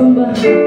Hallelujah.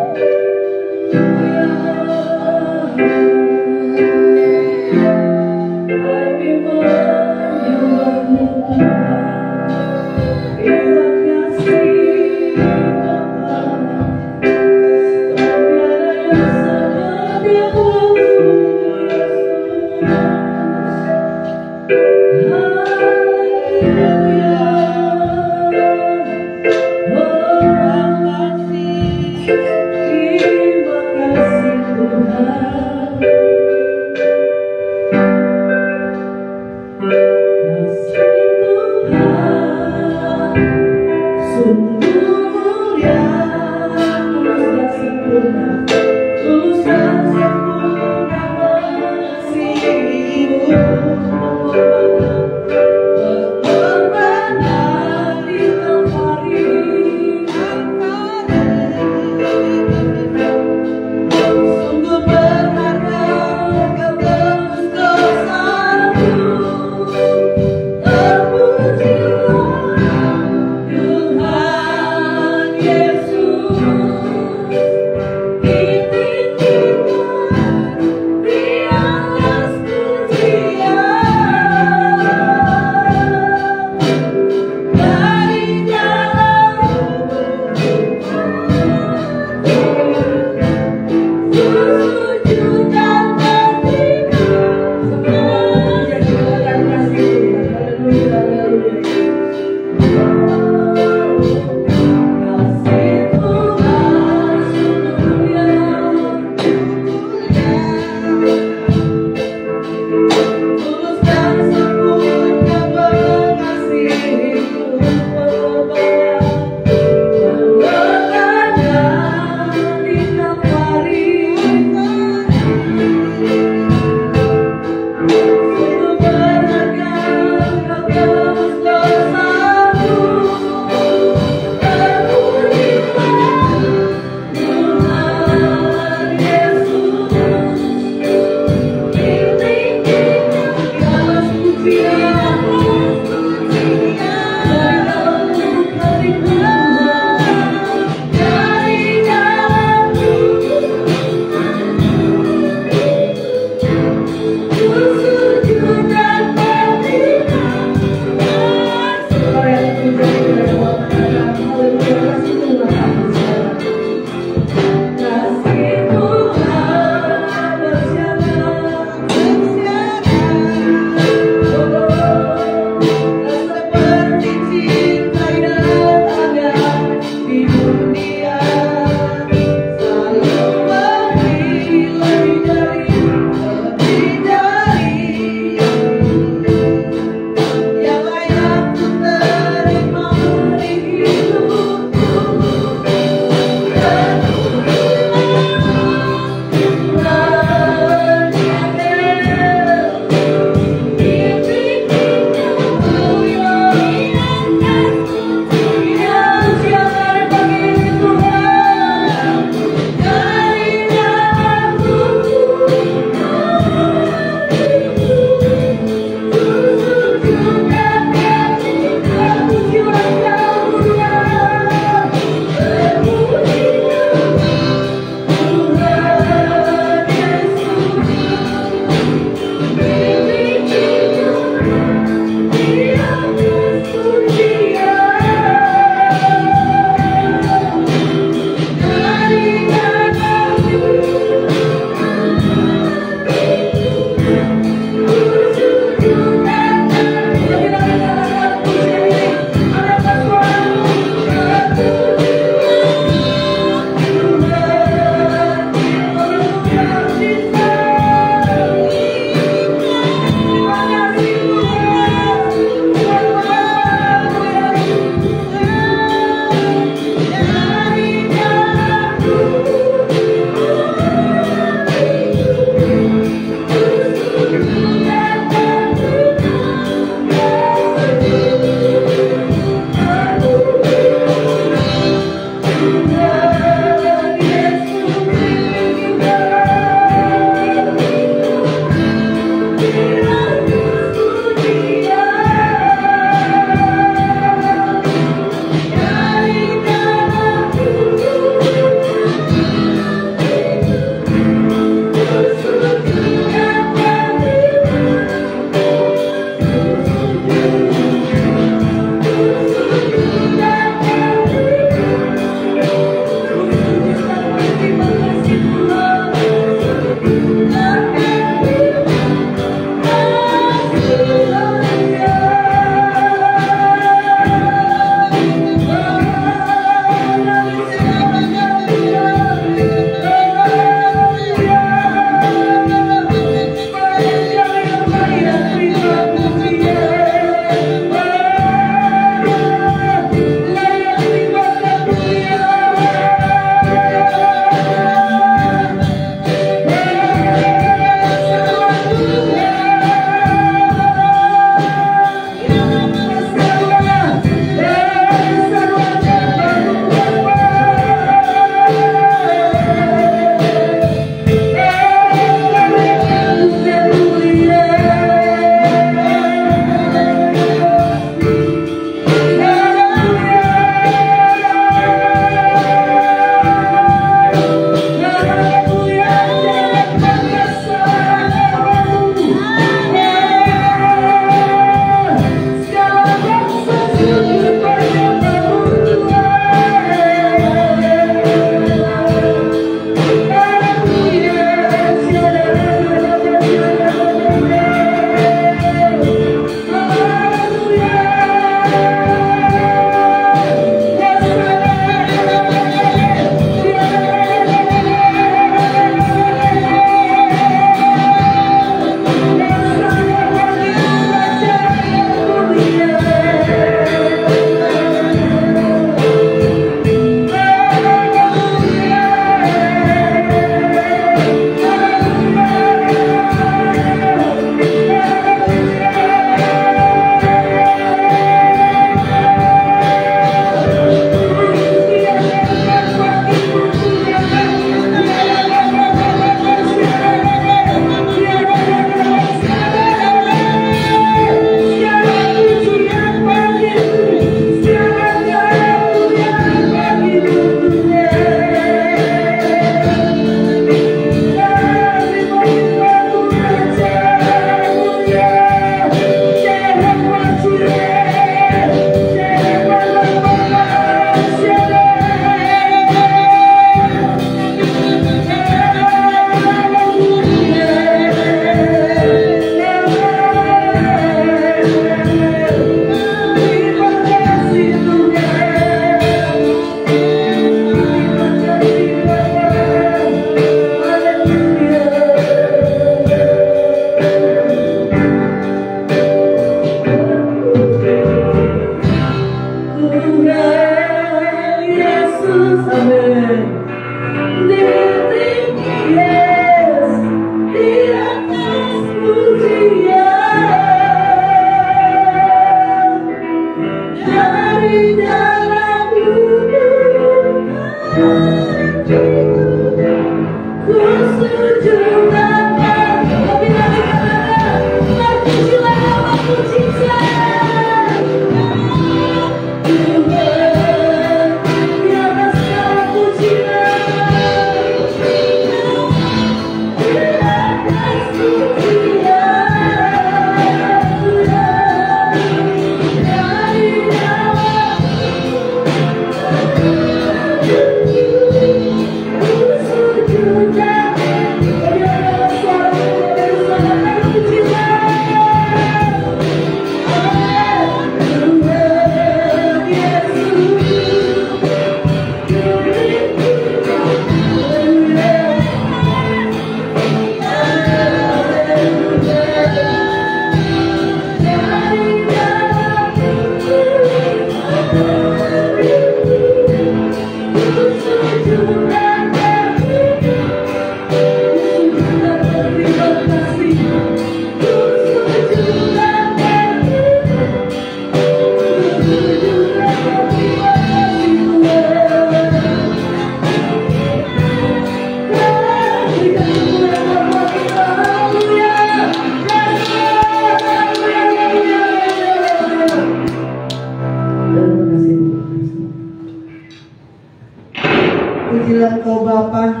Pujilah Kau Bapa,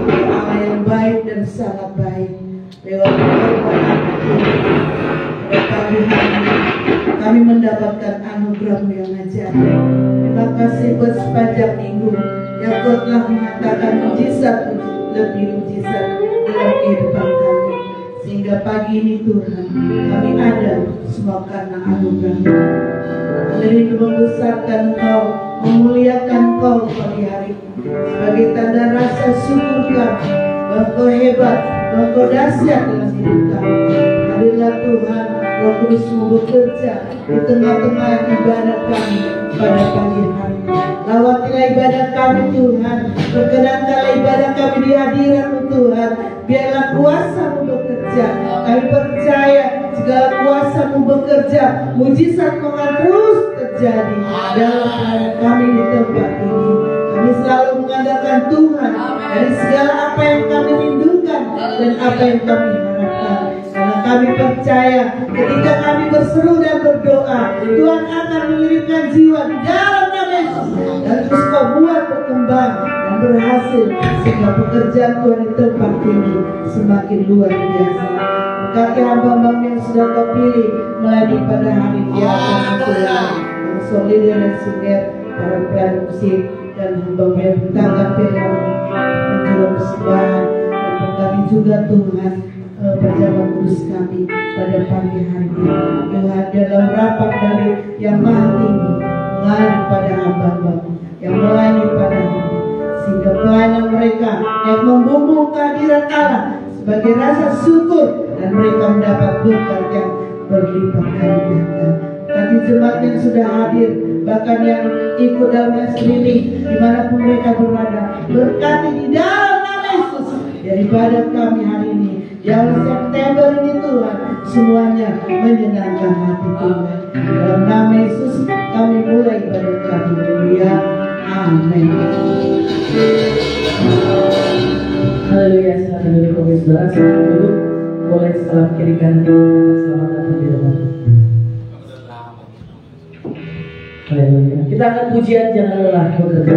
Allah yang baik dan sangat baik. Lewat pagi hari kami mendapatkan anugerah-Mu yang ajaib. Terima kasih buat sepanjang minggu yang Kau telah mengatakan mujizat untuk lebih mujizat dalam kehidupan kami. Sehingga pagi ini Tuhan, kami ada semua karena anugerah-Mu. Kami membesarkan Kau, memuliakan Kau pagi hari ini sebagai tanda rasa syukur kami bahwa Kau hebat, bahwa Kau dahsyat dalam hidup kami. Hadirlah Tuhan, Roh Kudus-Mu bekerja di tengah-tengah ibadah kami pada pagi hari ini. Lawatilah ibadah kami Tuhan, perkenankanlah ibadah kami di hadirat-Mu Tuhan. Biarlah kuasa-Mu bekerja. Kami percaya segala kuasa-Mu bekerja, mujizat akan terus terjadi dalam hidup kami di tempat ini. Kami selalu mengandalkan Tuhan dari segala apa yang kami rindukan dan apa yang kami harapkan. Karena kami percaya ketika kami berseru dan berdoa, Tuhan akan mengirimkan jiwa di dalam nama Yesus dan terus Kau buat berkembang dan berhasil sehingga pekerjaan Tuhan di tempat ini semakin luar biasa. Berkati hamba-Mu yang sudah Kau pilih melayani pada hari ini, Tuhan, yang solid dan singer, para pelayan musik dan hamba-Mu yang bertanggung jawab menjual persembahan, dan kami juga Tuhan pejabat kudus kami pada pagi hari ini. Tuhan dalam rapat dari yang maha tinggi mengalir pada hamba-Mu yang melayani pada hari ini, sehingga pelayanan mereka yang membumbung kehadirat Allah sebagai rasa syukur dan mereka mendapat berkat yang berlipat kali ganda. Kami jemaat yang sudah hadir, bahkan yang ikut dalam streaming dimanapun mereka berada, berkati di dalam nama Yesus daripada kami hari ini. Yang September ini Tuhan, semuanya menyenangkan hati Tuhan. Dalam nama Yesus kami mulai ibadah kami. Haleluya. Amin. Haleluya. Silakan duduk saudara. Silakan duduk. Boleh salam kiri kanan. Selamat datang di dalam. Haleluya. Kita akan pujian jangan lelah bekerja.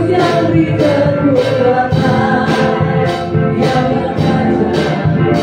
Yang beri kekuatan, yang berkata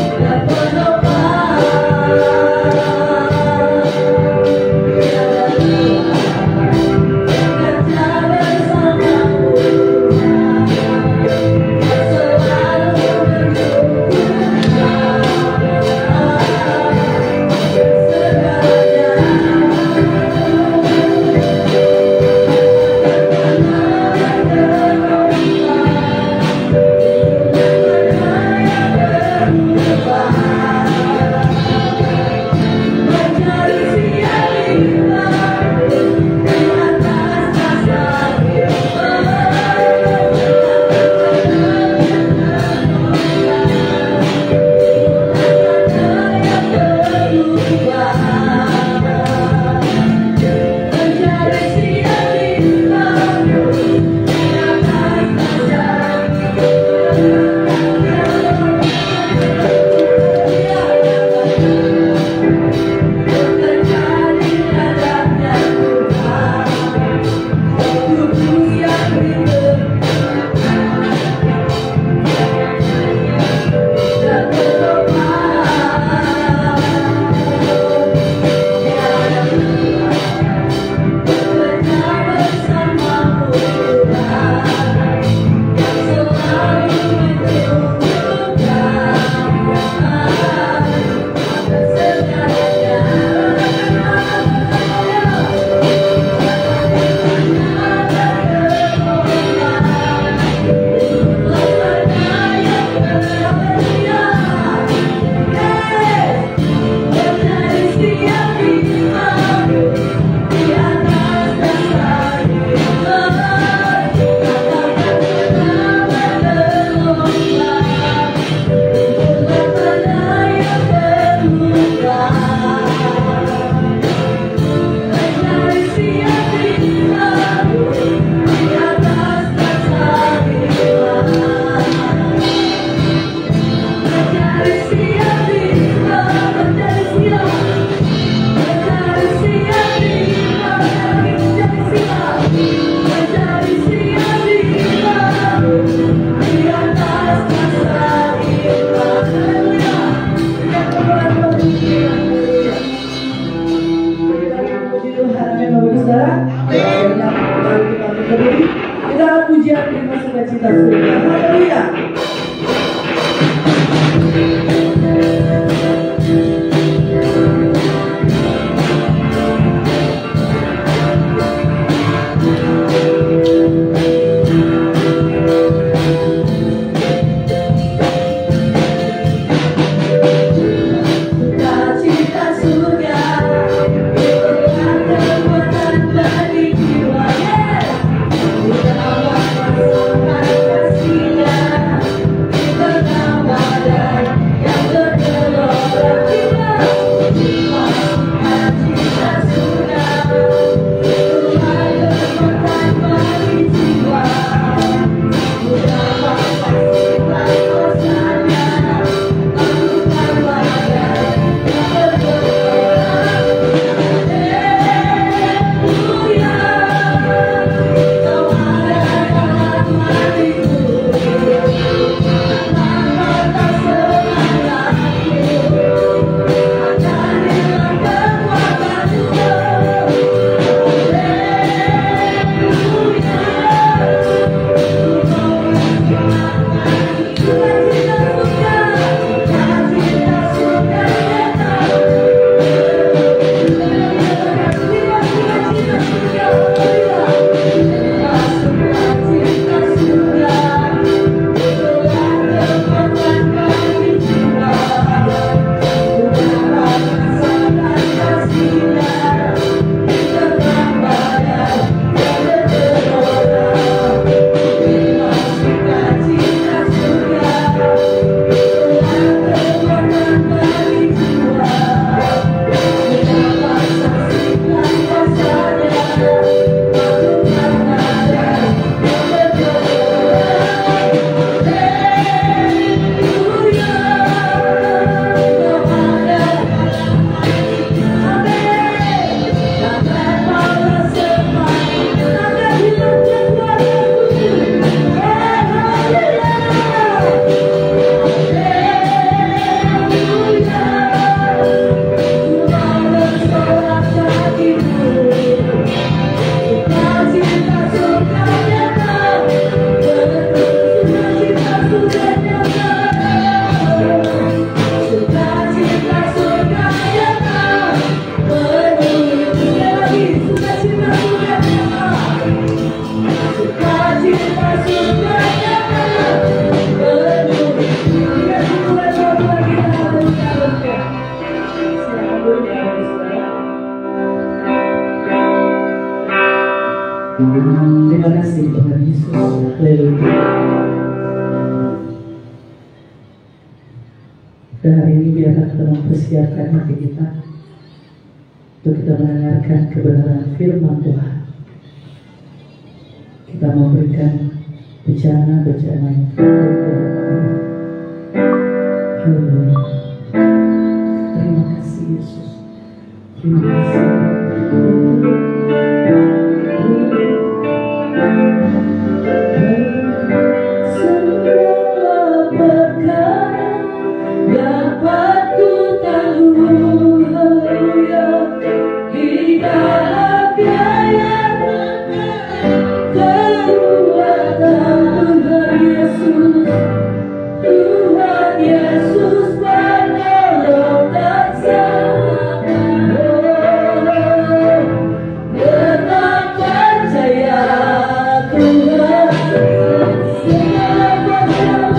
Terima kasih Tuhan Yesus. Haleluya. Dan hari ini biarlah kita mempersiapkan hati kita untuk kita mendengarkan kebenaran firman Tuhan. Kita memberikan bencana-bencana yang haleluya. Terima kasih Yesus. Terima kasih. Segala perkara dapat ku tanggung, haleluya, di dalam Dia kekuatan Tuhan Yesus. Tuhan Yesus penolong dan selamat. Tetap percaya Tuhan. Segala perkara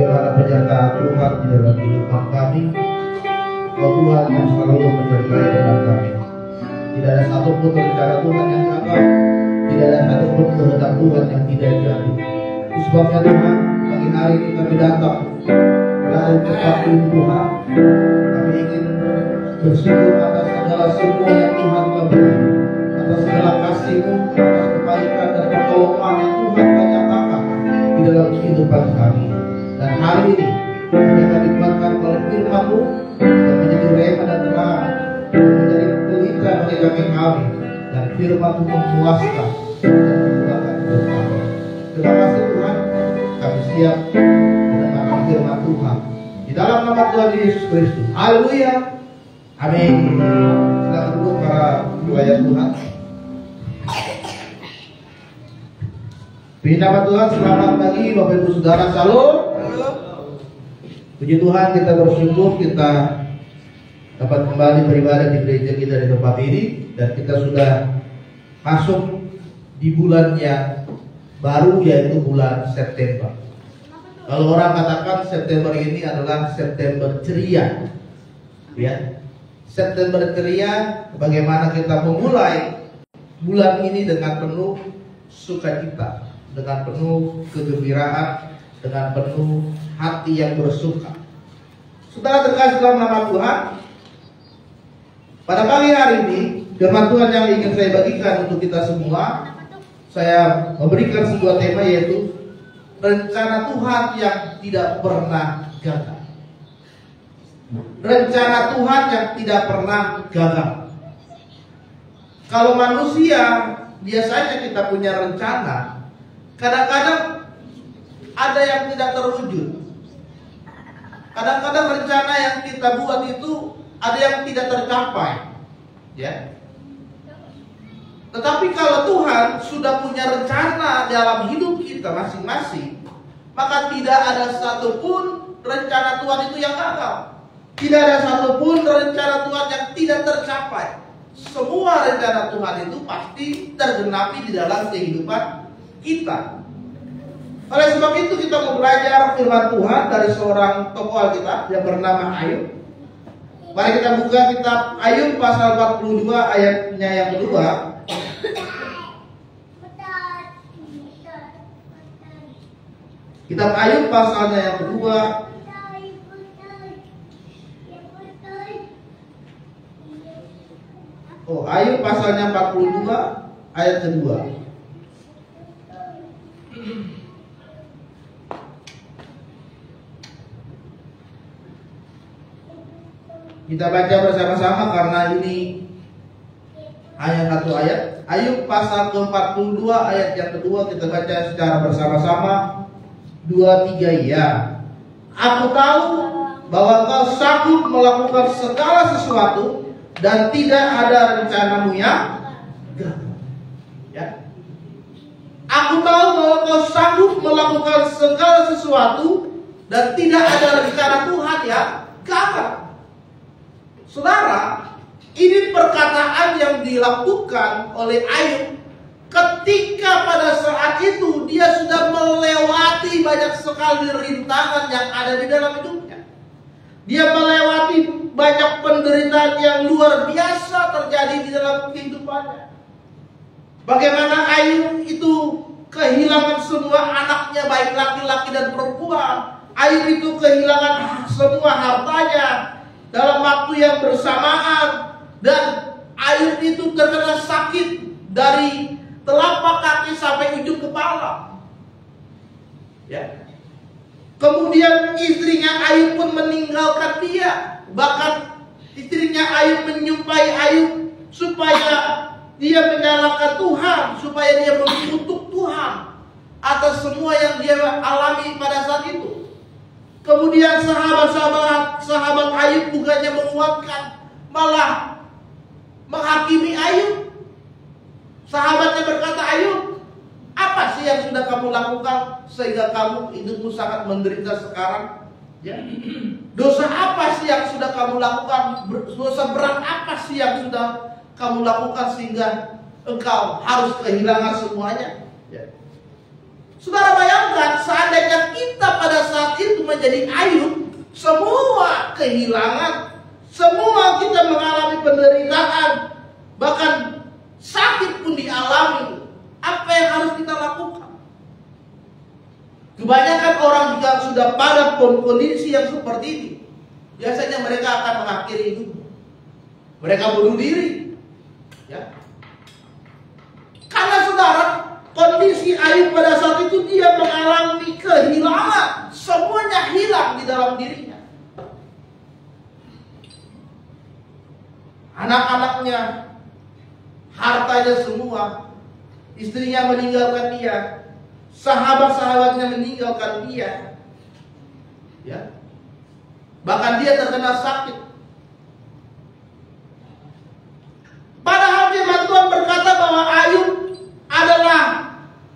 bagaimana penyertaan Tuhan di dalam kehidupan kami. Oh Tuhan yang selalu menyertai dengan kami. Tidak ada satupun rencana Tuhan yang gagal, tidak ada satupun kehendak Tuhan yang tidak jadi. Itu sebabnya Tuhan, pagi hari ini kami datang dalam tempat ini Tuhan. Kami ingin bersyukur atas segala semua yang Tuhan telah beri, atas segala kasih-Mu, atas kebaikan dan pertolongan yang Tuhan banyakkan di dalam kehidupan kami. Dan hari ini kami akan dikuatkan oleh firman-Mu yang menjadi rema dan terang, menjadi pelita bagi kami, dan firman-Mu memuaskan dan membuahkan hidup kami. Terima kasih Tuhan, kami siap mendengarkan firman Tuhan di dalam nama Tuhan Yesus Kristus. Haleluya, amin. Silakan dulu para pelayan Tuhan. Puji nama Tuhan, selamat pagi Bapak Ibu Saudara, Shalom. Puji Tuhan, kita bersyukur kita dapat kembali beribadah di gereja kita di tempat ini, dan kita sudah masuk di bulan yang baru, yaitu bulan September. Kalau orang katakan September ini adalah September ceria, ya. September ceria, bagaimana kita memulai bulan ini dengan penuh sukacita, dengan penuh kegembiraan, dengan penuh hati yang bersuka. Saudara terkasih dalam nama Tuhan, pada pagi hari ini firman Tuhan yang ingin saya bagikan untuk kita semua, saya memberikan sebuah tema, yaitu rencana Tuhan yang tidak pernah gagal. Rencana Tuhan yang tidak pernah gagal. Kalau manusia biasanya kita punya rencana, kadang-kadang ada yang tidak terwujud. Kadang-kadang rencana yang kita buat itu ada yang tidak tercapai, ya. Tetapi kalau Tuhan sudah punya rencana dalam hidup kita masing-masing, maka tidak ada satupun rencana Tuhan itu yang gagal. Tidak ada satupun rencana Tuhan yang tidak tercapai. Semua rencana Tuhan itu pasti tergenapi di dalam kehidupan kita. Oleh sebab itu kita mau belajar firman Tuhan dari seorang tokoh Alkitab yang bernama Ayub. Mari kita buka kitab Ayub pasal 42 ayatnya yang kedua. Kitab Ayub pasalnya yang kedua. Ayub pasalnya 42 ayat kedua. Kita baca bersama-sama karena ini hanya satu ayat. Ayub pasal ke-42 ayat yang kedua, kita baca secara bersama-sama. 2, 3 ya. Aku tahu bahwa kau sanggup melakukan segala sesuatu dan tidak ada rencanamu yang gagal. Ya. Aku tahu bahwa kau sanggup melakukan segala sesuatu dan tidak ada rencana Tuhan yang gagal. Saudara, ini perkataan yang dilakukan oleh Ayub ketika pada saat itu dia sudah melewati banyak sekali rintangan yang ada di dalam hidupnya. Dia melewati banyak penderitaan yang luar biasa terjadi di dalam kehidupannya. Bagaimana Ayub itu kehilangan semua anaknya, baik laki-laki dan perempuan. Ayub itu kehilangan semua hartanya dalam waktu yang bersamaan, dan Ayub itu terkena sakit dari telapak kaki sampai ujung kepala. Ya. Kemudian istrinya Ayub pun meninggalkan dia. Bahkan istrinya Ayub menyumpahi Ayub supaya dia menyalahkan Tuhan, supaya dia mengutuk Tuhan atas semua yang dia alami pada saat itu. Kemudian sahabat Ayub bukannya menguatkan, malah menghakimi Ayub. Sahabatnya berkata, Ayub, apa sih yang sudah kamu lakukan sehingga kamu hidupmu sangat menderita sekarang? Ya. Dosa apa sih yang sudah kamu lakukan? Dosa berat apa sih yang sudah kamu lakukan sehingga engkau harus kehilangan semuanya? Ya. Saudara bayangkan, seandainya kita pada saat itu menjadi Ayub, semua kehilangan, semua kita mengalami penderitaan, bahkan sakit pun dialami, apa yang harus kita lakukan? Kebanyakan orang jika sudah pada kondisi yang seperti ini, biasanya mereka akan mengakhiri hidup. Mereka bunuh diri. Ya. Karena saudara, kondisi Ayub pada saat itu dia mengalami kehilangan. Semuanya hilang di dalam dirinya. Anak-anaknya, hartanya semua, istrinya meninggalkan dia, sahabat-sahabatnya meninggalkan dia. Ya. Bahkan dia terkena sakit. Padahal firman Tuhan berkata bahwa Ayub adalah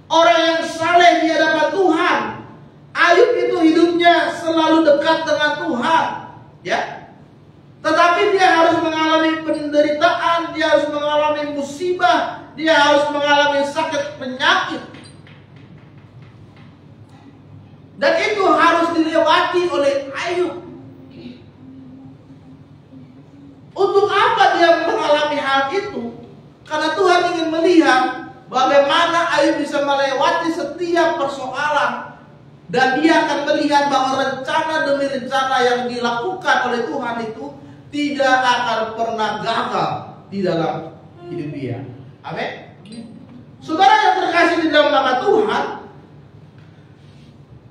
orang yang saleh di hadapan Tuhan. Ayub itu hidupnya selalu dekat dengan Tuhan, ya. Tetapi dia harus mengalami penderitaan, dia harus mengalami musibah, dia harus mengalami sakit penyakit. Dan itu harus dilewati oleh Ayub. Untuk apa dia mengalami hal itu? Karena Tuhan ingin melihat bagaimana Ayub bisa melewati setiap persoalan. Dan dia akan melihat bahwa rencana demi rencana yang dilakukan oleh Tuhan itu tidak akan pernah gagal di dalam hidup dia. Amin. Saudara yang terkasih di dalam nama Tuhan,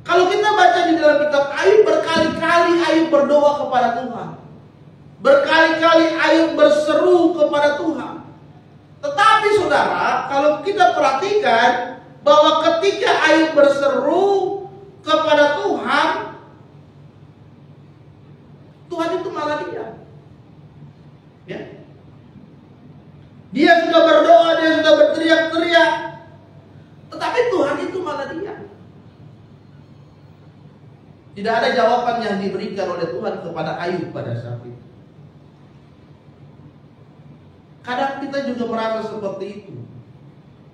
kalau kita baca di dalam kitab Ayub, berkali-kali Ayub berdoa kepada Tuhan. Berkali-kali Ayub berseru kepada Tuhan. Tetapi saudara, kalau kita perhatikan bahwa ketika Ayub berseru kepada Tuhan, Tuhan itu malah diam. Ya. Dia sudah berdoa, dia sudah berteriak-teriak, tetapi Tuhan itu malah diam. Tidak ada jawaban yang diberikan oleh Tuhan kepada Ayub pada saat itu. Kadang kita juga merasa seperti itu.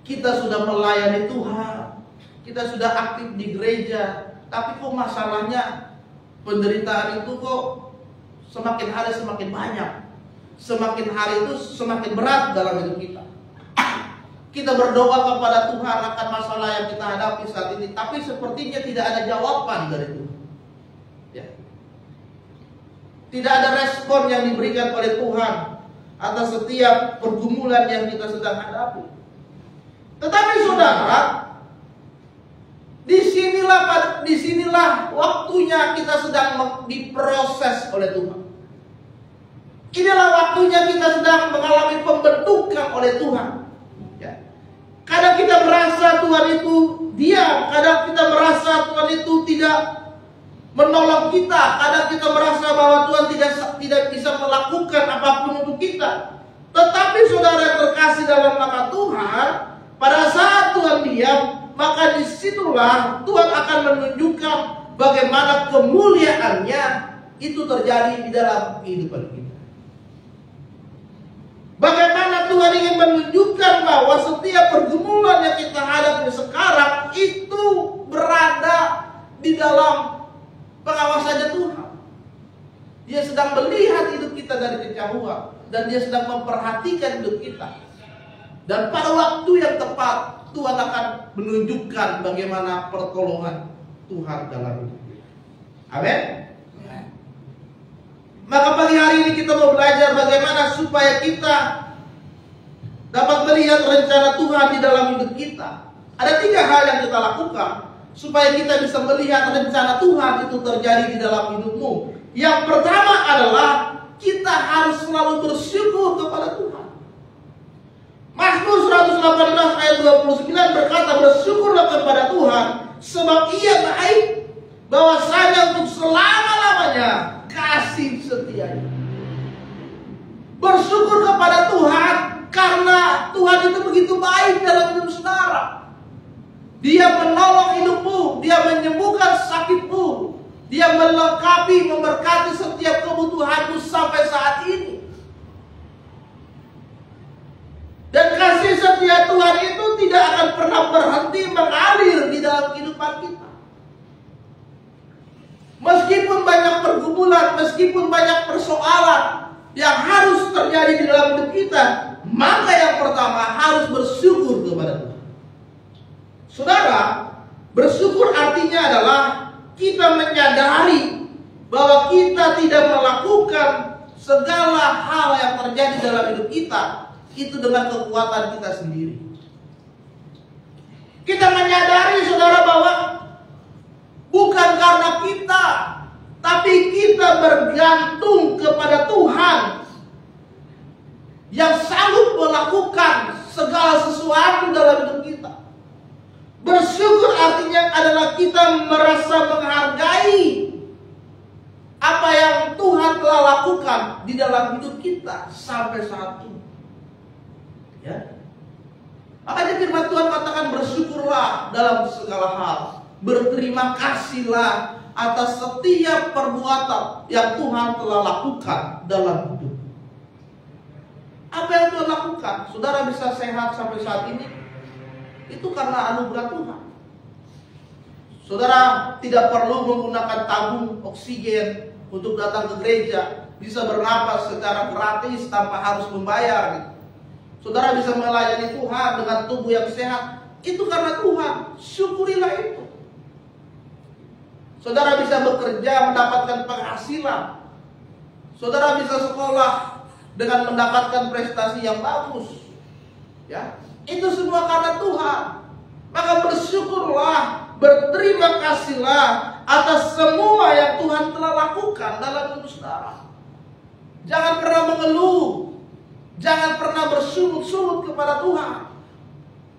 Kita sudah melayani Tuhan, kita sudah aktif di gereja, tapi kok masalahnya, penderitaan itu kok semakin hari semakin banyak. Semakin hari itu semakin berat dalam hidup kita. Kita berdoa kepada Tuhan akan masalah yang kita hadapi saat ini, tapi sepertinya tidak ada jawaban dari Tuhan. Ya. Tidak ada respon yang diberikan oleh Tuhan atas setiap pergumulan yang kita sedang hadapi. Tetapi saudara, disinilah waktunya kita sedang diproses oleh Tuhan. Inilah waktunya kita sedang mengalami pembentukan oleh Tuhan. Ya. Kadang kita merasa Tuhan itu diam, kadang kita merasa Tuhan itu tidak menolong kita, kadang kita merasa bahwa Tuhan tidak bisa melakukan apapun untuk kita. Tetapi saudara terkasih dalam nama Tuhan, pada saat Tuhan diam, maka disitulah Tuhan akan menunjukkan bagaimana kemuliaannya itu terjadi di dalam kehidupan kita. Bagaimana Tuhan ingin menunjukkan bahwa setiap pergumulan yang kita hadapi sekarang itu berada di dalam pengawasannya Tuhan. Dia sedang melihat hidup kita dari kejauhan, dan dia sedang memperhatikan hidup kita. Dan pada waktu yang tepat Tuhan akan menunjukkan bagaimana pertolongan Tuhan dalam hidup kita. Amin. Maka pagi hari ini kita mau belajar bagaimana supaya kita dapat melihat rencana Tuhan di dalam hidup kita. Ada 3 hal yang kita lakukan supaya kita bisa melihat rencana Tuhan itu terjadi di dalam hidupmu. Yang pertama adalah kita harus selalu bersyukur kepada Tuhan. Mazmur 118 ayat 29 berkata, bersyukurlah kepada Tuhan sebab Ia baik, bahwasanya untuk selama-lamanya kasih setianya. Bersyukur kepada Tuhan karena Tuhan itu begitu baik dalam hidup saudara. Dia menolong hidupmu, dia menyembuhkan sakitmu, dia melengkapi, memberkati setiap kebutuhanmu sampai saat ini. Dan kasih setia Tuhan itu tidak tidak akan pernah berhenti mengalir di dalam kehidupan kita. Meskipun banyak pergumulan, meskipun banyak persoalan yang harus terjadi di dalam hidup kita, maka yang pertama harus bersyukur kepada Tuhan. Saudara, bersyukur artinya adalah kita menyadari bahwa kita tidak melakukan segala hal yang terjadi dalam hidup kita itu dengan kekuatan kita sendiri. Kita menyadari, saudara, bahwa bukan karena kita, tapi kita bergantung kepada Tuhan yang sanggup melakukan segala sesuatu dalam hidup kita. Bersyukur artinya adalah kita merasa menghargai apa yang Tuhan telah lakukan di dalam hidup kita sampai saat ini. Ya. Makanya firman Tuhan katakan bersyukurlah dalam segala hal. Berterima kasihlah atas setiap perbuatan yang Tuhan telah lakukan dalam hidup. Apa yang Tuhan lakukan? Saudara bisa sehat sampai saat ini, itu karena anugerah Tuhan. Saudara tidak perlu menggunakan tabung oksigen untuk datang ke gereja, bisa bernapas secara gratis tanpa harus membayar. Saudara bisa melayani Tuhan dengan tubuh yang sehat, itu karena Tuhan. Syukurilah itu. Saudara bisa bekerja mendapatkan penghasilan. Saudara bisa sekolah dengan mendapatkan prestasi yang bagus. Ya, itu semua karena Tuhan. Maka bersyukurlah, berterima kasihlah atas semua yang Tuhan telah lakukan dalam hidup saudara. Jangan pernah mengeluh. Jangan pernah bersungut-sungut kepada Tuhan.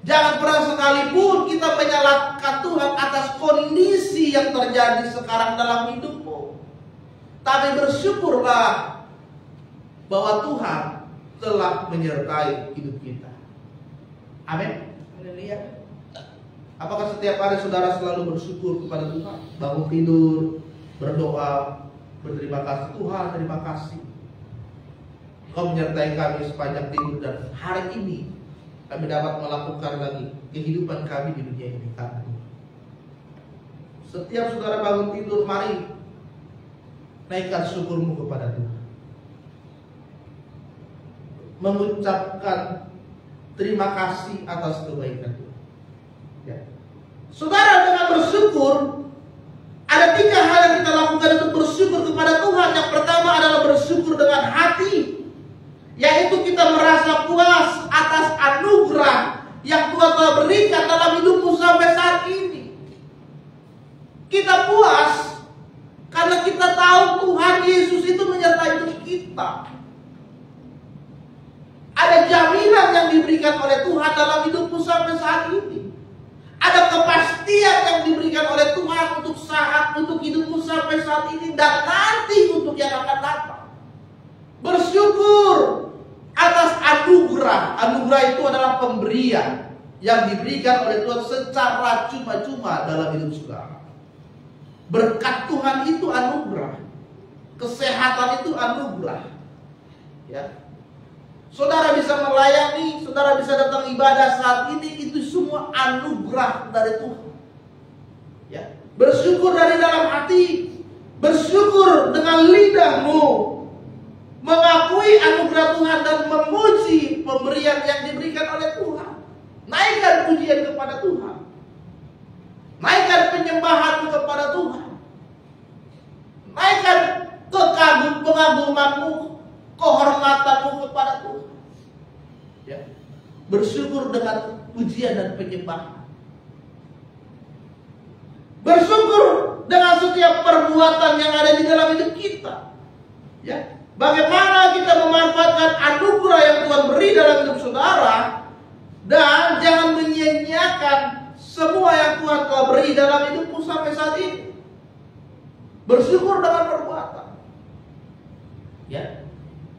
Jangan pernah sekalipun kita menyalahkan Tuhan atas kondisi yang terjadi sekarang dalam hidupmu. Tapi bersyukurlah bahwa Tuhan telah menyertai hidup kita. Amin. Haleluya. Apakah setiap hari saudara selalu bersyukur kepada Tuhan? Bangun tidur, berdoa, berterima kasih. Tuhan, terima kasih. Kau menyertai kami sepanjang tidur dan hari ini kami dapat melakukan lagi kehidupan kami di dunia ini. Setiap saudara bangun tidur, mari naikkan syukurmu kepada Tuhan. Mengucapkan terima kasih atas kebaikan Tuhan. Ya. Saudara, dengan bersyukur, ada 3 hal yang kita lakukan untuk bersyukur kepada Tuhan. Yang pertama adalah bersyukur dengan hati, yaitu kita merasa puas atas anugerah yang Tuhan telah berikan dalam hidupmu sampai saat ini. Kita puas karena kita tahu Tuhan Yesus itu menyertai hidup kita. Ada jaminan yang diberikan oleh Tuhan dalam hidupmu sampai saat ini. Ada kepastian yang diberikan oleh Tuhan untuk hidupmu sampai saat ini dan nanti untuk yang akan datang. Bersyukur atas anugerah. Anugerah itu adalah pemberian yang diberikan oleh Tuhan secara cuma-cuma dalam hidup saudara. Berkat Tuhan itu anugerah. Kesehatan itu anugerah. Ya. Saudara bisa melayani, saudara bisa datang ibadah saat ini, itu semua anugerah dari Tuhan. Ya. Bersyukur dari dalam hati, bersyukur dengan lidahmu, mengakui anugerah Tuhan dan memuji pemberian yang diberikan oleh Tuhan. Naikkan pujian kepada Tuhan. Naikkan penyembahanmu kepada Tuhan. Naikkan pengagumanmu, kehormatanmu kepada Tuhan. Ya. Bersyukur dengan pujian dan penyembahan. Bersyukur dengan setiap perbuatan yang ada di dalam hidup kita. Ya. Bagaimana kita memanfaatkan anugerah yang Tuhan beri dalam hidup saudara, dan jangan menyia-nyiakan semua yang Tuhan telah beri dalam hidupmu sampai saat ini. Bersyukur dengan perbuatan. Ya,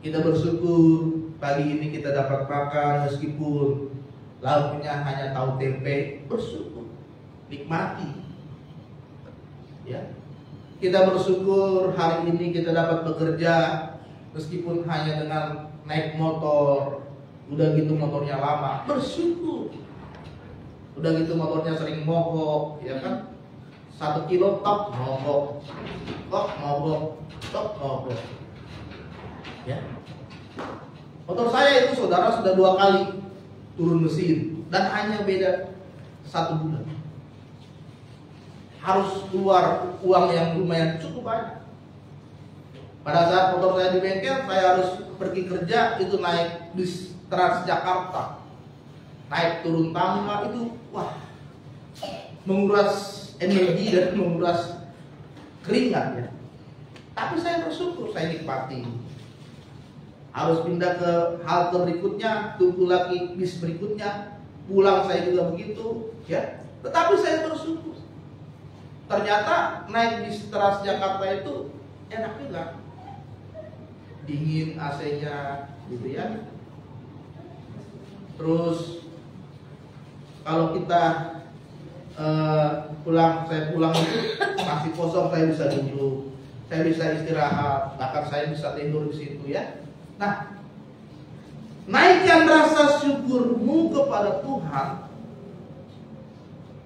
kita bersyukur pagi ini kita dapat makan meskipun lauknya hanya tahu tempe. Bersyukur, nikmati. Ya, kita bersyukur hari ini kita dapat bekerja meskipun hanya dengan naik motor, udah gitu motornya lama. Bersyukur. Udah gitu motornya sering mogok, ya kan? 1 kilo tok mogok, tok mogok, ya. Motor saya itu saudara sudah 2 kali turun mesin dan hanya beda 1 bulan. Harus keluar uang yang lumayan cukup banyak. Pada saat motor saya di bengkel, saya harus pergi kerja itu naik bis Transjakarta, naik turun tangga itu, wah, menguras energi dan menguras keringat ya. Tapi saya bersyukur, saya nikmati. Harus pindah ke halte berikutnya, tunggu lagi bis berikutnya, pulang saya juga begitu, ya. Tetapi saya bersyukur. Ternyata naik bis Transjakarta itu enak juga, dingin AC-nya, gitu ya. Terus kalau kita saya pulang itu masih kosong, saya bisa duduk, saya bisa istirahat, bahkan saya bisa tidur di situ ya. Nah, naikkan rasa syukurmu kepada Tuhan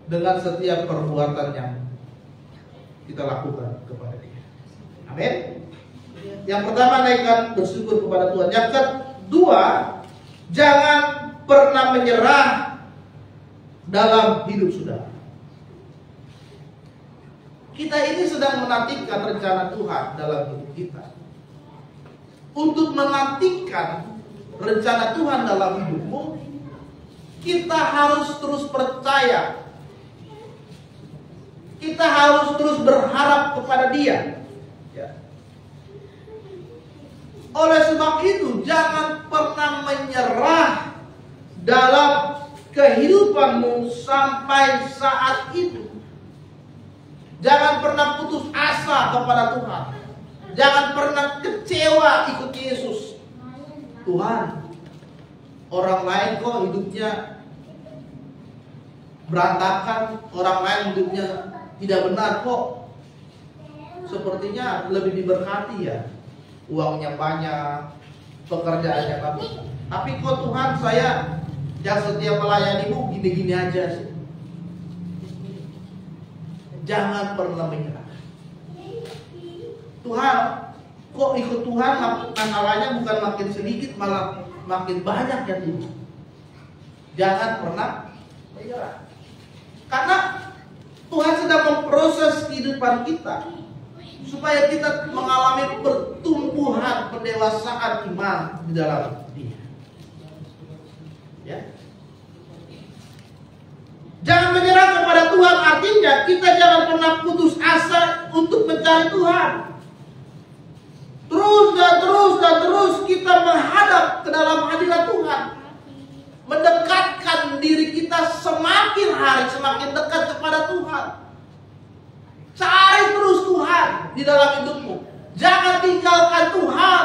dengan setiap perbuatan yang kita lakukan kepada Dia. Amin. Yang pertama, naikkan bersyukur kepada Tuhan. Yang kedua, jangan pernah menyerah dalam hidup saudara. Kita ini sedang menantikan rencana Tuhan dalam hidup kita. Untuk menantikan rencana Tuhan dalam hidupmu, kita harus terus percaya. Kita harus terus berharap kepada Dia. Ya. Oleh sebab itu, jangan pernah menyerah dalam kehidupanmu sampai saat itu. Jangan pernah putus asa kepada Tuhan. Jangan pernah kecewa ikut Yesus. Tuhan, orang lain kok hidupnya berantakan, orang lain hidupnya tidak benar kok. Sepertinya lebih diberkati ya. Uangnya banyak, pekerjaannya bagus. Tapi kok Tuhan, saya yang setia melayanimu gini-gini aja sih. Jangan pernah menyerah. Tuhan, kok ikut Tuhan masalahnya bukan makin sedikit, malah makin banyak ya Tuhan. Jangan pernah menyerah. Karena Tuhan sedang memproses kehidupan kita supaya kita mengalami pertumbuhan, pendewasaan iman di dalam Dia. Ya. Jangan menyerah kepada Tuhan, artinya kita jangan pernah putus asa untuk mencari Tuhan. Terus kita menghadap ke dalam hadirat Tuhan, mendekatkan diri kita semakin hari semakin dekat kepada Tuhan. Cari terus Tuhan di dalam hidupmu. Jangan tinggalkan Tuhan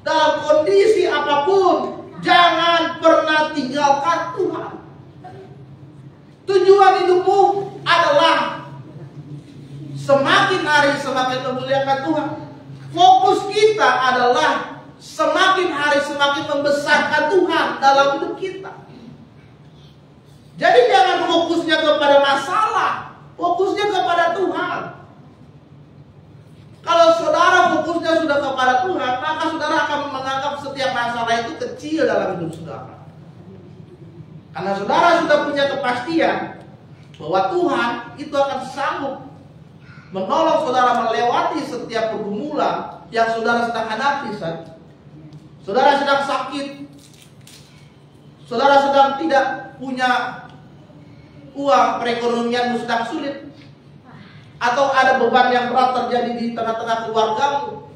dalam kondisi apapun. Jangan pernah tinggalkan Tuhan. Tujuan hidupmu adalah semakin hari semakin memuliakan Tuhan. Fokus kita adalah semakin hari semakin membesarkan Tuhan dalam hidup kita. Jadi jangan fokusnya kepada masalah, fokusnya kepada Tuhan. Kalau saudara fokusnya sudah kepada Tuhan, maka saudara akan menganggap setiap masalah itu kecil dalam hidup saudara. Karena saudara sudah punya kepastian bahwa Tuhan itu akan sanggup menolong saudara melewati setiap pergumulan yang saudara sedang hadapi saat saudara sedang sakit, saudara sedang tidak punya uang, perekonomian sedang sulit, atau ada beban yang berat terjadi di tengah-tengah keluargamu.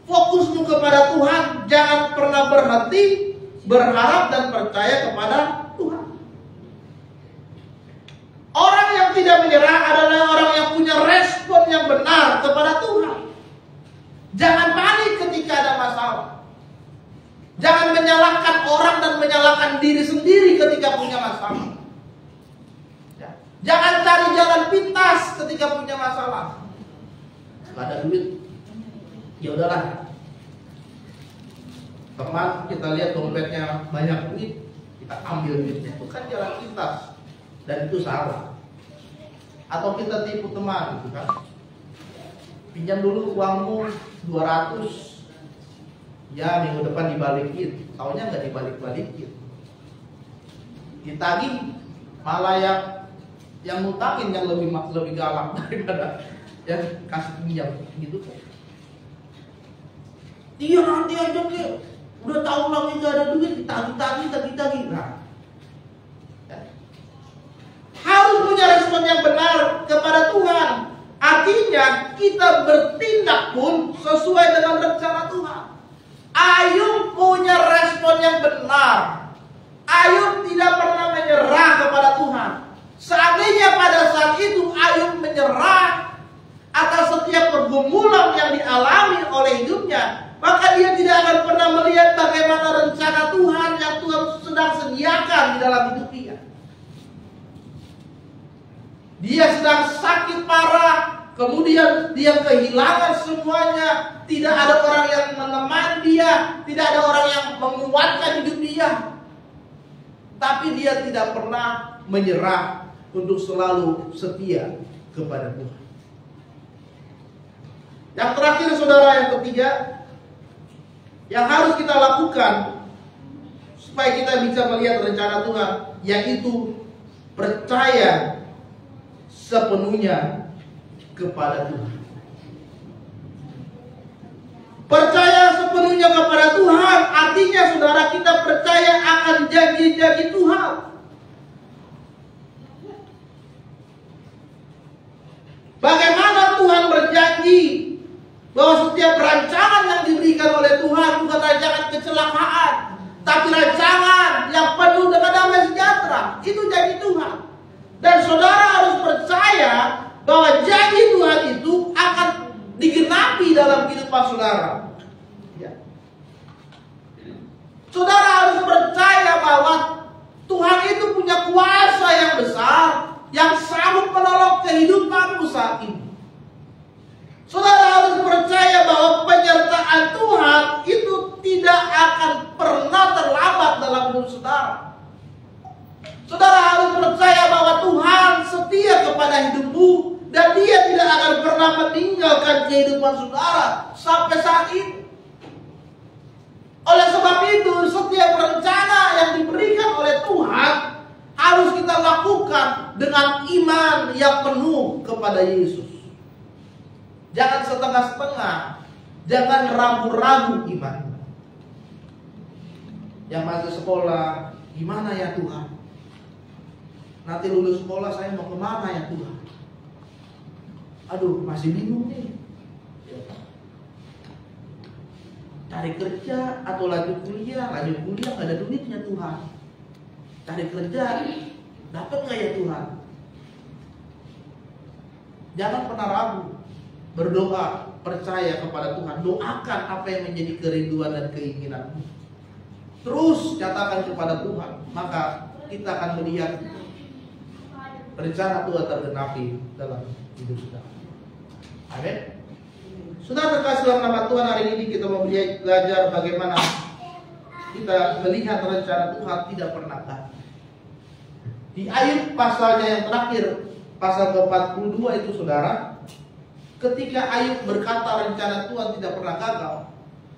Fokusmu kepada Tuhan, jangan pernah berhenti berharap dan percaya kepada Tuhan. Orang yang tidak menyerah adalah orang yang punya respon yang benar kepada Tuhan. Jangan panik ketika ada masalah. Jangan menyalahkan orang dan menyalahkan diri sendiri ketika punya masalah. Jangan cari jalan pintas ketika punya masalah. Gak ada duit, ya udahlah. Teman kita lihat dompetnya banyak duit, kita ambil duitnya. Itu kan jalan pintas. Dan itu salah. Atau kita tipu teman gitu kan. Pinjam dulu uangmu 200, ya minggu depan dibalikin. Taunya nggak dibalik-balikin. Ditagih, malah yang ngutangin yang lebih galak daripada yang kasih pinjam gitu. Iya nanti aja ke, udah tahu lagi nggak ada duit, ditagih. Nah, ya. Harus punya respon yang benar kepada Tuhan. Artinya kita bertindak pun sesuai dengan rencana Tuhan. Ayub punya respon yang benar. Ayub tidak pernah menyerah kepada Tuhan. Seandainya pada saat itu Ayub menyerah atas setiap pergumulan yang dialami oleh hidupnya, maka dia tidak akan pernah melihat bagaimana rencana Tuhan yang Tuhan sedang sediakan di dalam hidup dia. Dia sedang sakit parah, kemudian dia kehilangan semuanya. Tidak ada orang yang menemani dia, tidak ada orang yang menguatkan hidup dia. Tapi dia tidak pernah menyerah untuk selalu setia kepada Tuhan. Yang terakhir saudara, yang ketiga, yang harus kita lakukan supaya kita bisa melihat rencana Tuhan, yaitu percaya sepenuhnya kepada Tuhan. Percaya sepenuhnya kepada Tuhan artinya saudara, kita percaya akan janji-janji Tuhan. Bagaimana Tuhan berjanji bahwa setiap rancangan yang diberikan oleh Tuhan bukan rancangan kecelakaan, tapi rancangan yang penuh dengan damai sejahtera. Itu janji Tuhan. Dan saudara harus percaya bahwa janji Tuhan itu akan digenapi dalam kehidupan saudara. Ya. Saudara harus percaya bahwa Tuhan itu punya kuasa yang besar, yang sanggup menolong kehidupanmu saat ini. Saudara harus percaya bahwa penyertaan Tuhan itu tidak akan pernah terlambat dalam hidup saudara. Saudara harus percaya bahwa Tuhan setia kepada hidupmu dan Dia tidak akan pernah meninggalkan kehidupan saudara sampai saat ini. Oleh sebab itu, setiap rencana yang diberikan oleh Tuhan harus kita lakukan dengan iman yang penuh kepada Yesus. Jangan setengah-setengah, jangan ragu-ragu iman. Yang masuk sekolah, gimana ya Tuhan? Nanti lulus sekolah saya mau kemana ya Tuhan? Aduh, masih bingung nih. Cari kerja atau lanjut kuliah gak ada duitnya Tuhan. Cari kerja, dapat gak ya Tuhan? Jangan pernah ragu. Berdoa, percaya kepada Tuhan. Doakan apa yang menjadi kerinduan dan keinginanmu. Terus katakan kepada Tuhan. Maka kita akan melihat rencana Tuhan tergenapi dalam hidup kita. Amin. Sudah terkasih dalam nama Tuhan, hari ini kita mau belajar bagaimana kita melihat rencana Tuhan tidak pernah gagal. Di Ayub pasalnya yang terakhir, pasal ke-42 itu saudara, ketika Ayub berkata rencana Tuhan tidak pernah gagal,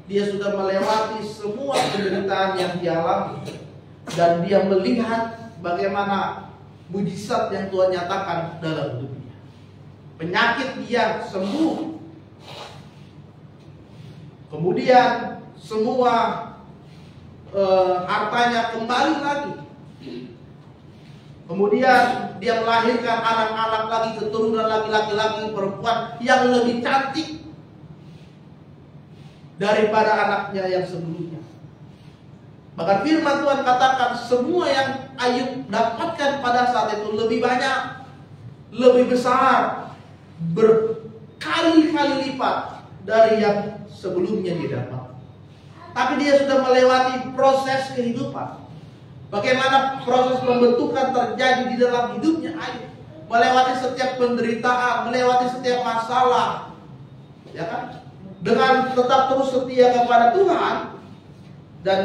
dia sudah melewati semua penderitaan yang dialami dan dia melihat bagaimana mujizat yang Tuhan nyatakan dalam hidupnya. Penyakit dia sembuh. Kemudian semua hartanya kembali lagi. Kemudian dia melahirkan anak-anak lagi, keturunan laki-laki perempuan yang lebih cantik daripada anaknya yang sebelumnya. Bahkan firman Tuhan katakan semua yang Ayub dapatkan pada saat itu lebih banyak, lebih besar, berkali-kali lipat dari yang sebelumnya dia dapat. Tapi dia sudah melewati proses kehidupan. Bagaimana proses pembentukan terjadi di dalam hidupnya Ayub. Melewati setiap penderitaan, melewati setiap masalah. Ya kan? Dengan tetap terus setia kepada Tuhan. Dan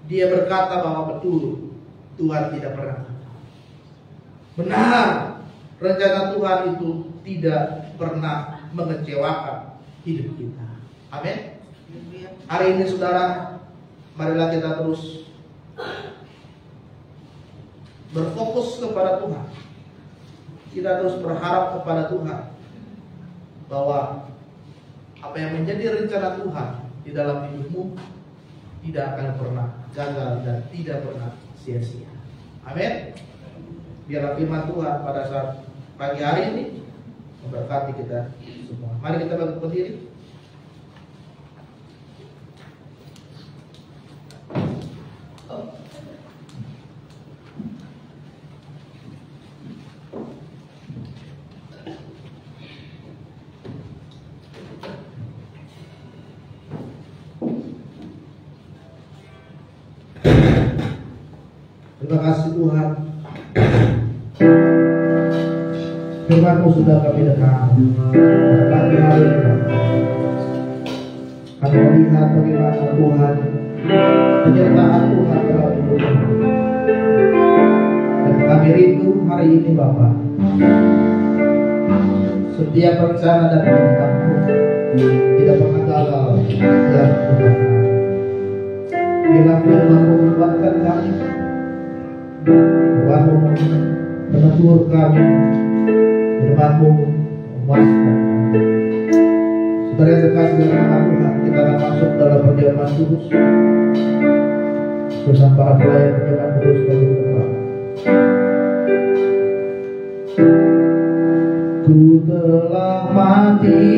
dia berkata bahwa betul Tuhan tidak pernah gagal. Benar, rencana Tuhan itu tidak pernah mengecewakan hidup kita. Amin. Hari ini saudara, marilah kita terus berfokus kepada Tuhan. Kita terus berharap kepada Tuhan bahwa apa yang menjadi rencana Tuhan di dalam hidupmu tidak akan pernah gagal dan tidak pernah sia-sia. Amin. Biarlah firman Tuhan pada saat pagi hari ini memberkati kita semua. Mari kita berdiri. Terima kasih Tuhan. Firman-Mu sudah kami dengar pagi hari ini. Kami melihat bagaimana Tuhan, penyertaan Tuhan dalam hidup kami. Dan kami rindu hari ini Bapa, setiap rencana dan perintah-Mu tidak pernah gagal dan Tuhan. Bila firman-Mu menguatkan kami, Tuhan menegur kami, firman-Mu memuaskan kami. Saudara yang terkasih dalam Tuhan, kita akan masuk dalam perjamuan kudus bersama para pelayan perjamuan kudus bagi Tuhan. Ku telah mati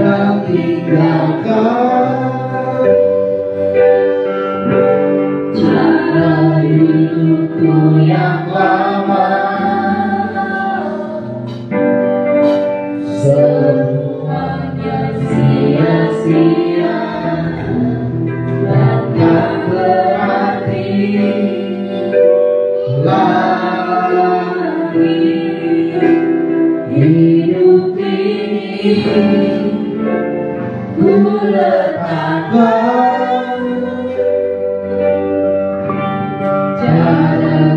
dan tinggalkan hidupku yang lama, semuanya sia-sia dan tak berarti lagi. Hidup ini ku letakkan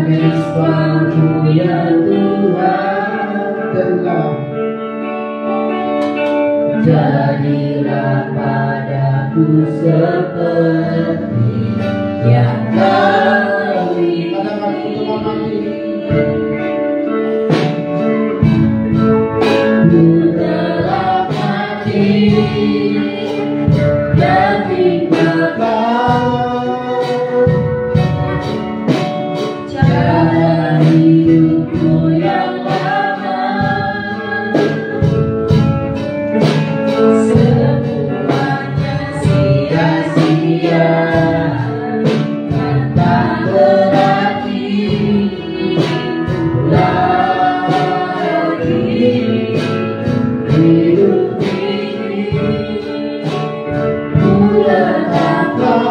Kristus ya Tuhan, telah jadilah padaku seperti yang Kau ingin. Ku telah mati dan tinggalkan hidupku yang lama, semuanya sia-sia dan tak berarti lagi. Hidup ini ku letakkan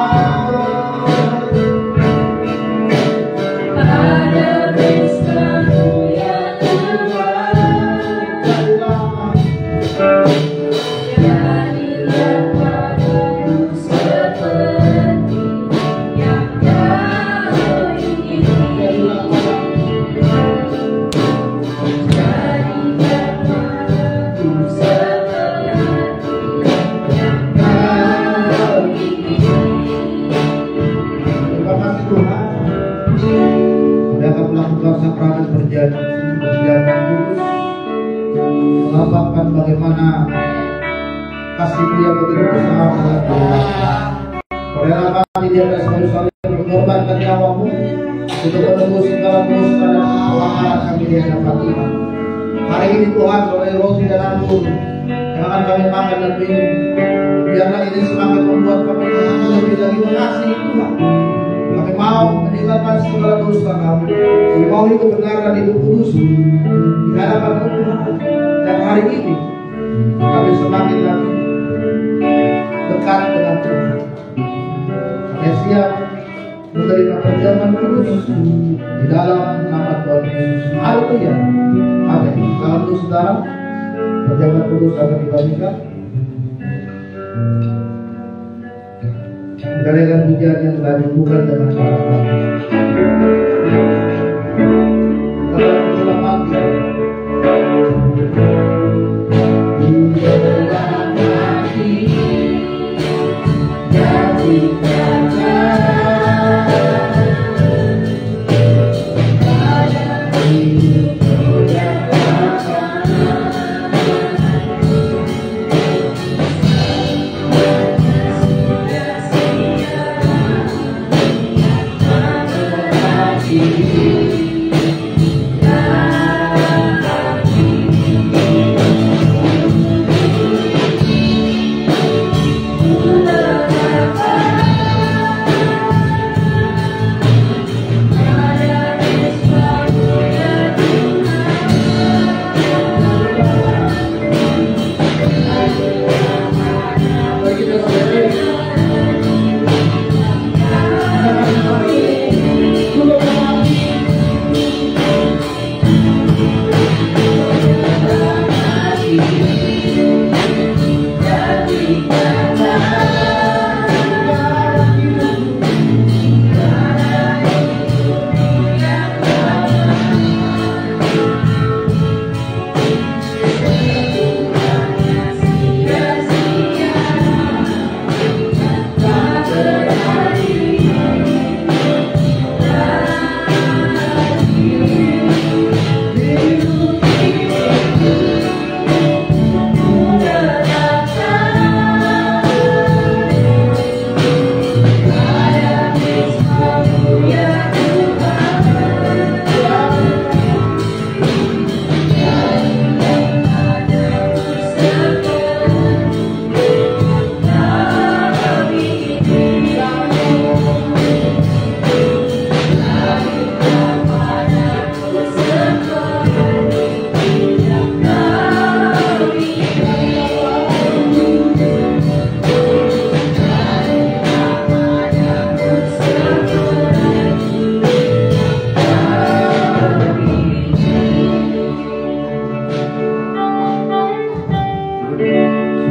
melambangkan bagaimana kasih Dia begitu besar dalam kehidupan. Perelakan di atas kayu salib mengorbankan nyawamu untuk menebus segala dosa dan pelanggaran kami di hadapan Tuhan. Hari ini Tuhan, melalui roti dan anggur yang akan kami makan dan minum, biarlah ini semangat membuat kami lebih lagi mengasihi Tuhan. Kami mau meninggalkan segala dosa kami. Kami mau hidup benar dan hidup kudus di hadapan Tuhan. Dan hari ini kami semakin lagi dekat dengan Tuhan. Kami siap menerima perjamuan kudus di dalam nama Tuhan Yesus. Haleluya. Amin. Kalau itu saudara, perjamuan kudus akan dibagikan. Dengan pujian yang telah dibuka dengan para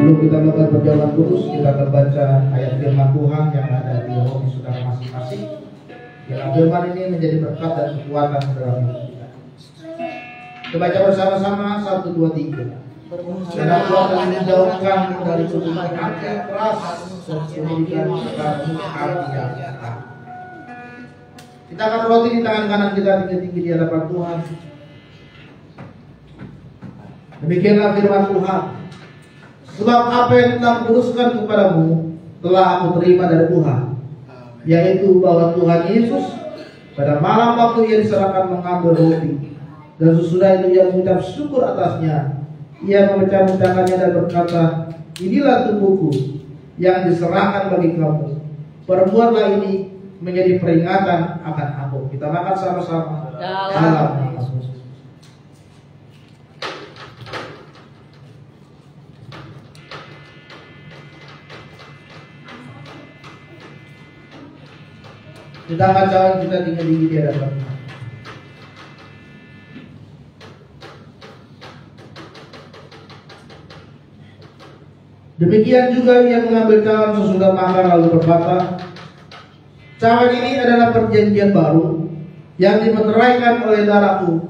Sebelum kita melakukan perjamuan kudus, kita akan baca ayat firman Tuhan yang ada di hati saudara masing-masing. Biarlah firman ini menjadi berkat dan kekuatan dalam hidup kita. Kita baca bersama-sama 1, 2, 3. Karena Tuhan telah menjauhkan dari keburukan hati yang keras dan memberikan kepadamu hati yang tenang. Kita akan roti di tangan kanan kita tinggi-tinggi di hadapan Tuhan. Demikianlah firman Tuhan. Sebab apa yang telah kuduskan kepadamu telah aku terima dari Tuhan, yaitu bahwa Tuhan Yesus pada malam waktu ia diserahkan mengambil roti, dan sesudah itu ia mengucap syukur atasnya. Ia memecah-mecahkannya dan berkata, inilah tubuhku yang diserahkan bagi kamu. Perbuatlah ini menjadi peringatan akan aku. Kita makan sama-sama dalam nama Yesus. Kita baca kita tinggi-tinggi di hadapan Tuhan. Demikian juga ia mengambil cawan sesudah makan lalu berkata, cawan ini adalah perjanjian baru yang dimeteraikan oleh darahku.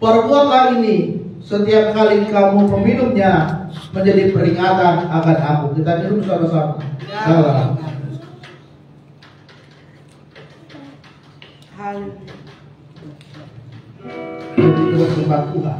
Perbuatlah ini setiap kali kamu meminumnya menjadi peringatan akan aku. Kita minum sama-sama. Salam. Jadi kita sembah Tuhan.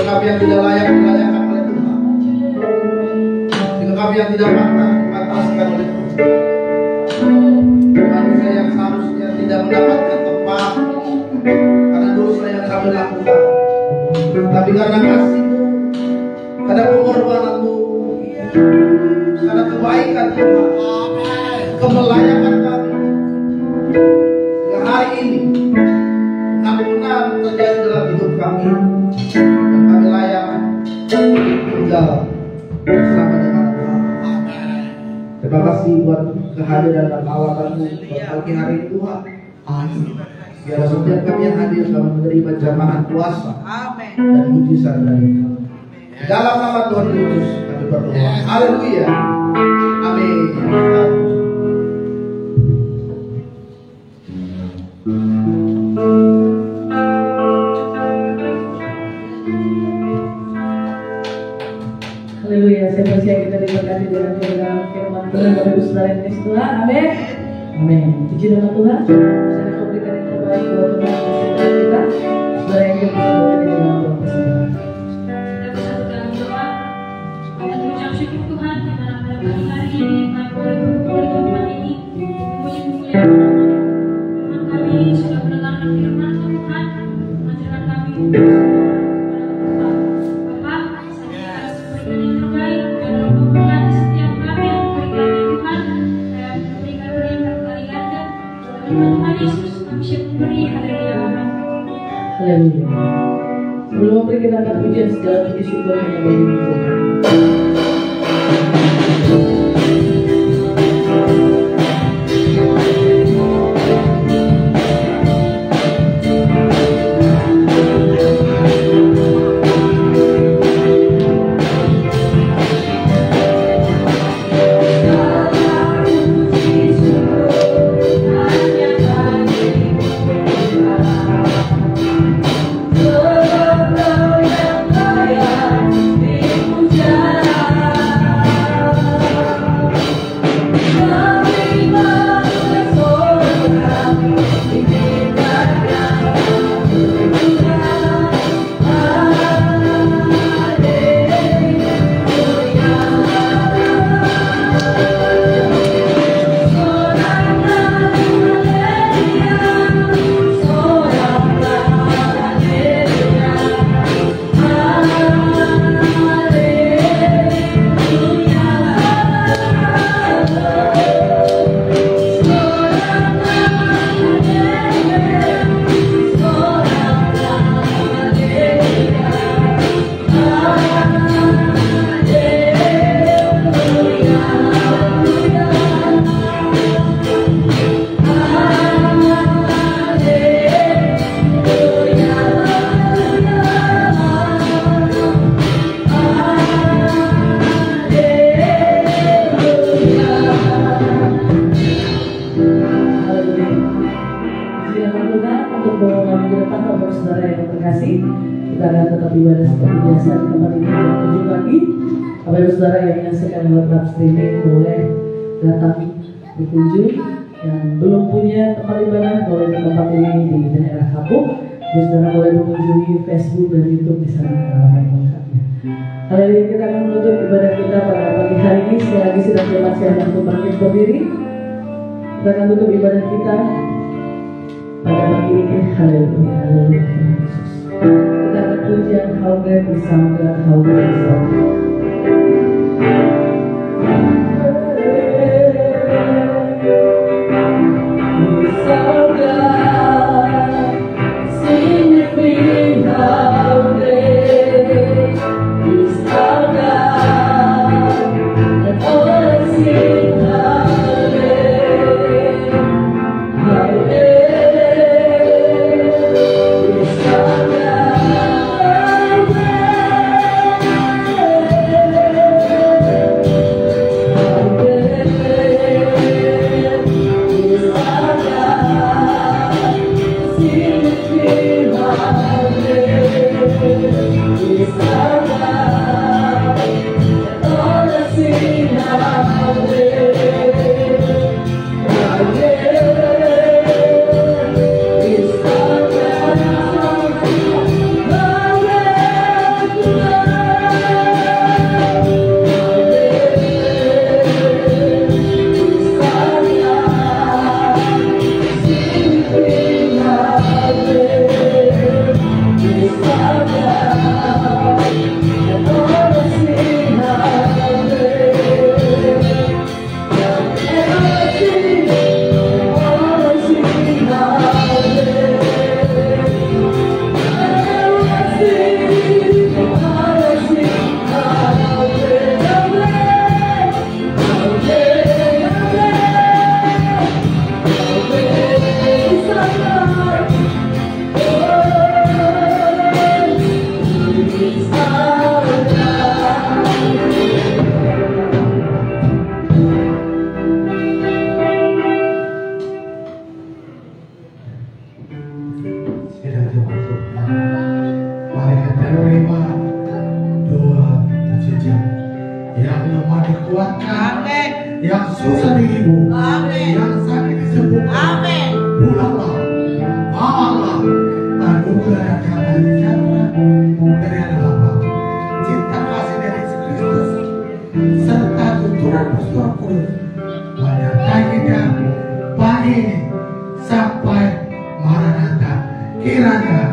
Ada yang tidak layak dilayakkan oleh Tuhan, sikap yang tidak patah diataskan oleh Tuhan. saya yang seharusnya tidak mendapatkan tempat karena dosa yang kami lakukan. Tapi karena kasih-Mu, karena pengorbananmu, karena kebaikan Tuhan, kemelayakan kami, sehingga hari ini benar-benar terjadi dalam hidup kami, dan kami layak tinggal bersama dengan Tuhan. Terima kasih buat kehadiran dan lawatanmu buat pagi hari ini Tuhan. Biarlah setiap kami yang hadir kami menerima jamahan kuasa dan mujizat dari Kau. Dalam nama Tuhan Yesus kami berdoa. Haleluya. Amin. Haleluya, saya percaya kita diberkati dengan firman Tuhan Bapak Ibu Saudara yang kasih Tuhan. Amin. Amin. Puji nama Tuhan. Saya akan berikan yang terbaik buat teman-teman kita. Saudara yang berdoa di dalam doa persembahan. Kita bersatu dalam doa dan mengucap syukur Tuhan di mana pada pagi hari ini kami boleh berkumpul di tempat ini memuji-muliakan Tuhan. Kami sudah mendengarkan firman Tuhan, mengajarkan kami Bapak, saya harus berikan yang terbaik dan memberkati setiap kami yang berikan Tuhan dan berikan berlipat kali ganda. Dalam Tuhan Yesus kami siap memberi. Haleluya. Amin. Haleluya. Sebelum memberi kita akan pujian segala puji syukur hanya bagi Tuhan. Ibadah seperti biasa di tempat ini jam 7 pagi. Bapak Ibu Saudara yang menyaksikan lewat live streaming boleh datang berkunjung. Yang belum punya tempat ibadah boleh di tempat ini di daerah Kapuk. Saudara boleh mengunjungi Facebook dan YouTube di sana halaman lengkapnya. Kali ini kita akan menutup ibadah kita pada pagi hari ini. Sekali lagi sedang jemaat siang untuk bangkit berdiri. Kita akan tutup ibadah kita pada pagi ini. Haleluya, haleluya. Kita akan pujian How Great Is Our God, How Great Is Our God. Is our God, sing with me, how great is our God, and all that sing how great, how great. Our God. Amin. Pulanglah, bawalah anugerah damai sejahtera dari Allah Bapa, cinta kasih dari Yesus Kristus, serta tuntunan Roh Kudus menyertai kita pagi ini sampai Maranatha. Kiranya